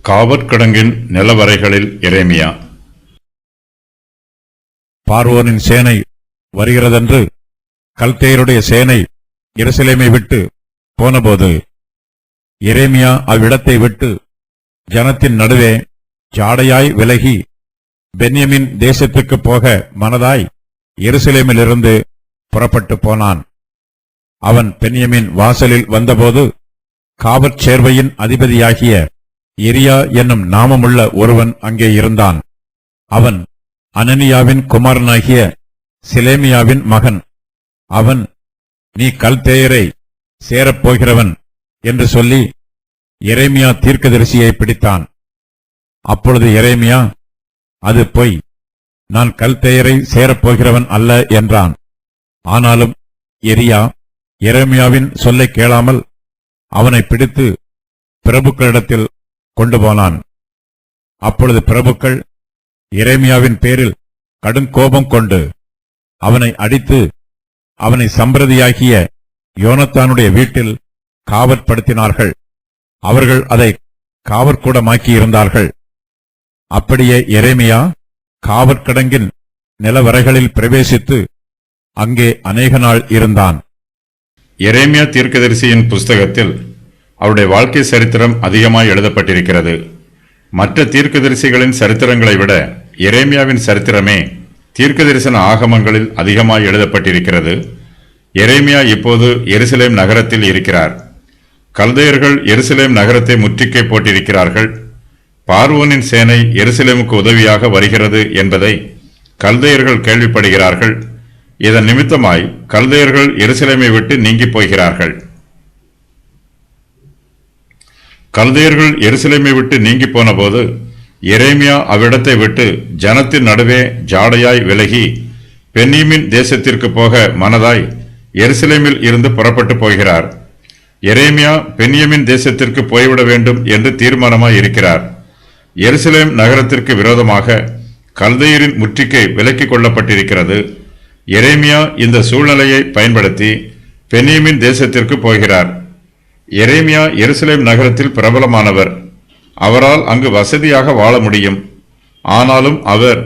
காவற்கிடங்கின் நிலவரைகளில் எரேமியா. பார்வோனின் சேனை வருகிறதென்று கல்தேயருடைய சேனை எருசலேமை விட்டு போனபோது எரேமியா அவ்விடத்தை விட்டு ஜனத்தின் நடுவே ஜாடையாய் விலகி பென்யமின் தேசத்துக்கு போக மனதாய் எருசலேமிலிருந்து புறப்பட்டு போனான். அவன் பென்யமின் வாசலில் வந்தபோது காவற்சேர்வையின் அதிபதியாகிய எரியா என்னும் நாமமுள்ள ஒருவன் அங்கே இருந்தான். அவன் அனனியாவின் குமாரனாகிய சிலேமியாவின் மகன். அவன், நீ கல்தேயரை சேரப்போகிறவன் என்று சொல்லி எரேமியா தீர்க்கதரிசியை பிடித்தான். அப்பொழுது எரேமியா, அது பொய், நான் கல்தேயரை சேரப்போகிறவன் அல்ல என்றான். ஆனாலும் எரியா எரேமியாவின் சொல்லை கேளாமல் அவனை பிடித்து பிரபுக்களிடத்தில் கொண்டு போனான். அப்பொழுது பிரபுக்கள் எரேமியாவின் பேரில் கடுங்கோபம் கொண்டு அவனை அடித்து அவனை சம்பிரதியாகிய யோனத்தானுடைய வீட்டில் காவற்படுத்தினார்கள். அவர்கள் அதை காவற்கூடமாக்கியிருந்தார்கள். அப்படியே எரேமியா காவற்கிடங்கின் நிலவரைகளில் பிரவேசித்து அங்கே அநேக நாள் இருந்தான். எரேமியா தீர்க்கதரிசியின் புஸ்தகத்தில் அவருடைய வாழ்க்கை சரித்திரம் அதிகமாய் எழுதப்பட்டிருக்கிறது. மற்ற தீர்க்கதரிசிகளின் சரித்திரங்களை விட எரேமியாவின் சரித்திரமே தீர்க்கதரிசன ஆகமங்களில் அதிகமாய் எழுதப்பட்டிருக்கிறது. எரேமியா இப்போது எருசலேம் நகரத்தில் இருக்கிறார். கல்தேயர்கள் எருசலேம் நகரத்தை முற்றுகை போட்டிருக்கிறார்கள். பார்வோனின் சேனை எருசலேமுக்கு உதவியாக வருகிறது என்பதை கல்தேயர்கள் கேள்விப்படுகிறார்கள். இதன் நிமித்தமாய் கல்தேயர்கள் எருசலேமை விட்டு நீங்கி போகிறார்கள். கல்தேயர்கள் எருசலேமை விட்டு நீங்கி போன போது எரேமியா அவ்விடத்தை விட்டு ஜனத்தின் நடுவே ஜாடையாய் விலகி பென்யமின் தேசத்திற்கு போக மனதாய் எருசலேமில் இருந்து புறப்பட்டு போகிறார். எரேமியா பென்யமின் தேசத்திற்கு போய்விட வேண்டும் என்று தீர்மானமாய் இருக்கிறார். எருசலேம் நகரத்திற்கு விரோதமாக கல்தேயரின் முற்றுகை விலக்கிக் கொள்ளப்பட்டிருக்கிறது. எரேமியா இந்த சூழ்நிலையை பயன்படுத்தி பென்யமின் தேசத்திற்கு போகிறார். எரேமியா எருசலேம் நகரத்தில் பிரபலமானவர். அவரால் அங்கு வசதியாக வாழ முடியும். ஆனாலும் அவர்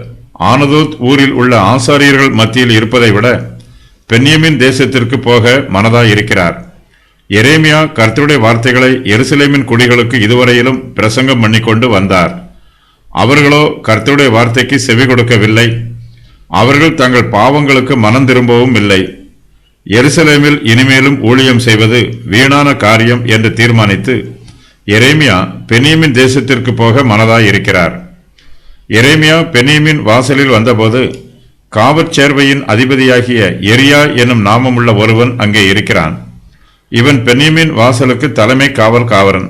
ஆனதோத் ஊரில் உள்ள ஆசாரியர்கள் மத்தியில் இருப்பதை விட பென்யமின் தேசத்திற்கு போக மனதாயிருக்கிறார். எரேமியா கர்த்தருடைய வார்த்தைகளை எருசலேமின் குடிகளுக்கு இதுவரையிலும் பிரசங்கம் பண்ணிக்கொண்டு வந்தார். அவர்களோ கர்த்தருடைய வார்த்தைக்கு செவி கொடுக்கவில்லை. அவர்கள் தங்கள் பாவங்களுக்கு மனம் திரும்பவும் இல்லை. எருசலேமில் இனிமேலும் ஊழியம் செய்வது வீணான காரியம் என்று தீர்மானித்து எரேமியா பென்யமின் தேசத்திற்கு போக மனதாயிருக்கிறார். எரேமியா பென்யமின் வாசலில் வந்தபோது காவற்சேர்வையின் அதிபதியாகிய எரியா என்னும் நாமமுள்ள ஒருவன் அங்கே இருக்கிறான். இவன் பென்யமின் வாசலுக்கு தலைமை காவல்காரன்.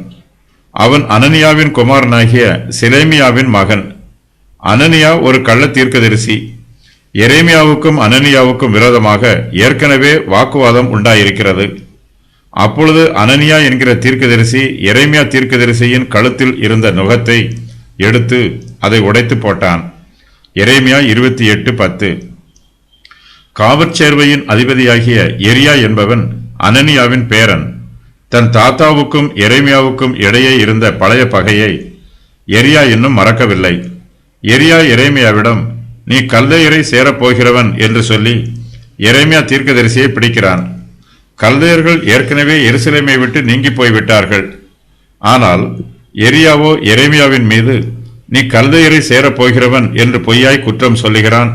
அவன் அனனியாவின் குமாரனாகிய சிலேமியாவின் மகன். அனனியா ஒரு கள்ள தீர்க்கதரிசி. எரேமியாவுக்கும் அனனியாவுக்கும் விரோதமாக ஏற்கனவே வாக்குவாதம் உண்டாயிருக்கிறது. அப்பொழுது அனனியா என்கிற தீர்க்கதரிசி எரேமியா தீர்க்கதரிசியின் கழுத்தில் இருந்த நுகத்தை எடுத்து அதை உடைத்து போட்டான். எரேமியா 28:10. காவற்சேர்வையின் அதிபதியாகிய எரியா என்பவன் அனனியாவின் பேரன். தன் தாத்தாவுக்கும் எரேமியாவுக்கும் இடையே இருந்த பழைய பகையை எரியா இன்னும் மறக்கவில்லை. எரியா எரேமியாவிடம், நீ கல்தேயரை சேரப்போகிறவன் என்று சொல்லி எரேமியா தீர்க்கதரிசியை பிடிக்கிறான். கல்தேயர்கள் ஏற்கனவே எருசலேமை விட்டு நீங்கி போய்விட்டார்கள். ஆனால் எரியாவோ எரேமியாவின் மீது, நீ கல்தேயரை சேரப்போகிறவன் என்று பொய்யாய் குற்றம் சொல்லுகிறான்.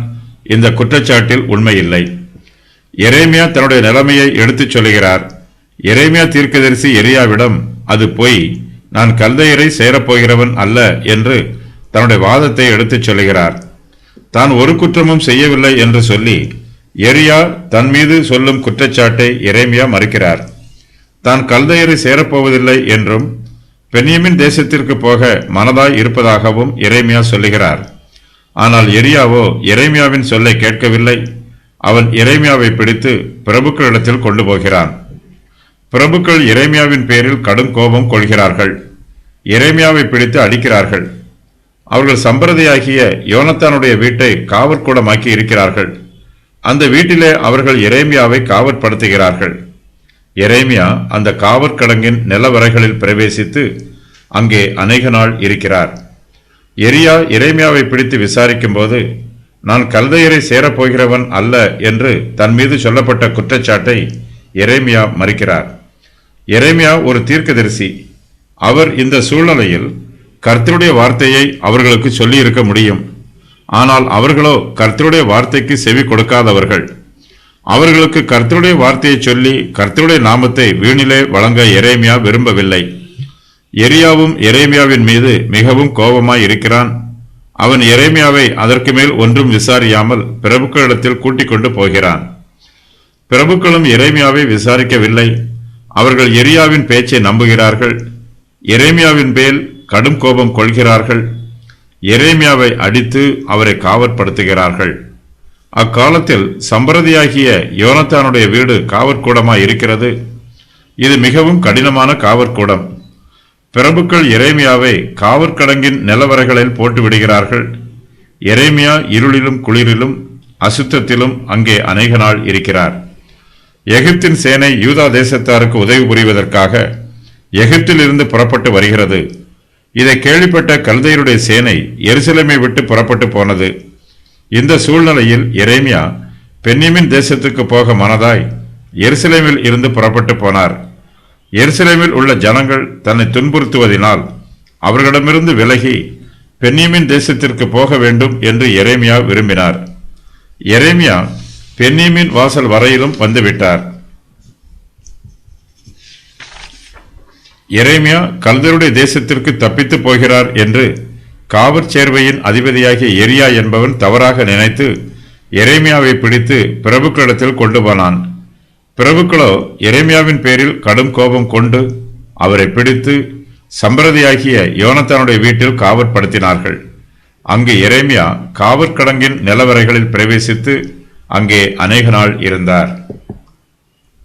இந்த குற்றச்சாட்டில் உண்மையில்லை. எரேமியா தன்னுடைய நிலைமையை எடுத்துச் சொல்லுகிறார். எரேமியா தீர்க்கதரிசி எரியாவிடம், அது பொய், நான் கல்தேயரை சேரப்போகிறவன் அல்ல என்று தன்னுடைய வாதத்தை எடுத்துச் சொல்லுகிறார். தான் ஒரு குற்றமும் செய்யவில்லை என்று சொல்லி எரியா தன் மீது சொல்லும் குற்றச்சாட்டை எரேமியா மறுக்கிறார். தான் கல்தேயரை சேரப்போவதில்லை என்றும் பென்யமின் தேசத்திற்கு போக மனதாய் இருப்பதாகவும் எரேமியா சொல்லுகிறார். ஆனால் எரியாவோ எரேமியாவின் சொல்லை கேட்கவில்லை. அவன் எரேமியாவை பிடித்து பிரபுக்களிடத்தில் கொண்டு போகிறான். பிரபுக்கள் எரேமியாவின் பேரில் கடும் கோபம் கொள்கிறார்கள். எரேமியாவை பிடித்து அடிக்கிறார்கள். அவர்கள் சம்பிரதியாகிய யோனத்தானுடைய வீட்டை காவற்கூடமாக்கி இருக்கிறார்கள். அந்த வீட்டிலே அவர்கள் எரேமியாவை காவற்படுத்துகிறார்கள். எரேமியா அந்த காவற்கிடங்கின் நிலவரைகளில் பிரவேசித்து அங்கே அநேக நாள் இருக்கிறார். எரியா எரேமியாவை பிடித்து விசாரிக்கும் போது, நான் கல்தையரை சேரப்போகிறவன் அல்ல என்று தன் மீது சொல்லப்பட்ட குற்றச்சாட்டை எரேமியா மறுக்கிறார். எரேமியா ஒரு தீர்க்கதரிசி. அவர் இந்த சூழ்நிலையில் கர்த்தருடைய வார்த்தையை அவர்களுக்கு சொல்லி இருக்க முடியும். ஆனால் அவர்களோ கர்த்தருடைய வார்த்தைக்கு செவி கொடுக்காதவர்கள். அவர்களுக்கு கர்த்தருடைய வார்த்தையை சொல்லி கர்த்தருடைய நாமத்தை வீணிலே வழங்க எரேமியா விரும்பவில்லை. எரியாவும் எரேமியாவின் மீது மிகவும் கோபமாய் இருக்கிறான். அவன் எரேமியாவை அதற்கு மேல் ஒன்றும் விசாரியாமல் பிரபுக்களிடத்தில் கூட்டிக் கொண்டு போகிறான். பிரபுக்களும் எரேமியாவை விசாரிக்கவில்லை. அவர்கள் எரியாவின் பேச்சை நம்புகிறார்கள். எரேமியாவின் மேல் கடும் கோபம் கொள்கிறார்கள். எரேமியாவை அடித்து அவரை காவற்படுத்துகிறார்கள். அக்காலத்தில் சம்பிரதியாகிய யோனத்தானுடைய வீடு காவற்கூடமாய் இருக்கிறது. இது மிகவும் கடினமான காவற்கூடம். பிரபுக்கள் எரேமியாவை காவற்கடங்கின் நிலவரைகளில் போட்டு விடுகிறார்கள். எரேமியா இருளிலும் குளிரிலும் அசுத்தத்திலும் அங்கே அநேக நாள் இருக்கிறார். எகிப்தின் சேனை யூதா தேசத்தாருக்கு உதவி புரிவதற்காக எகிப்திலிருந்து புறப்பட்டு வருகிறது. இதை கேள்விப்பட்ட கல்தையருடைய சேனை எருசலேமை விட்டு புறப்பட்டு போனது. இந்த சூழ்நிலையில் எரேமியா பென்யமீன் தேசத்துக்கு போக மனதாய் எருசலேமில் இருந்து புறப்பட்டு போனார். எருசலேமில் உள்ள ஜனங்கள் தன்னை துன்புறுத்துவதினால் அவர்களிடமிருந்து விலகி பென்யமீன் தேசத்திற்கு போக வேண்டும் என்று எரேமியா விரும்பினார். எரேமியா பென்யமீன் வாசல் வரையிலும் வந்துவிட்டார். எரேமியா கல்தருடைய தேசத்திற்கு தப்பித்து போகிறார் என்று காவற்சேர்வையின் அதிபதியாகிய எரியா என்பவன் தவறாக நினைத்து எரேமியாவை பிடித்து பிரபுக்களிடத்தில் கொண்டு போனான். பிரபுக்களோ எரேமியாவின் பேரில் கடும் கோபம் கொண்டு அவரை பிடித்து சம்பிரதியாகிய யோனத்தானுடைய வீட்டில் காவற்படுத்தினார்கள். அங்கு எரேமியா காவற்கடங்கின் நிலவரைகளில் பிரவேசித்து அங்கே அநேக நாள் இருந்தார்.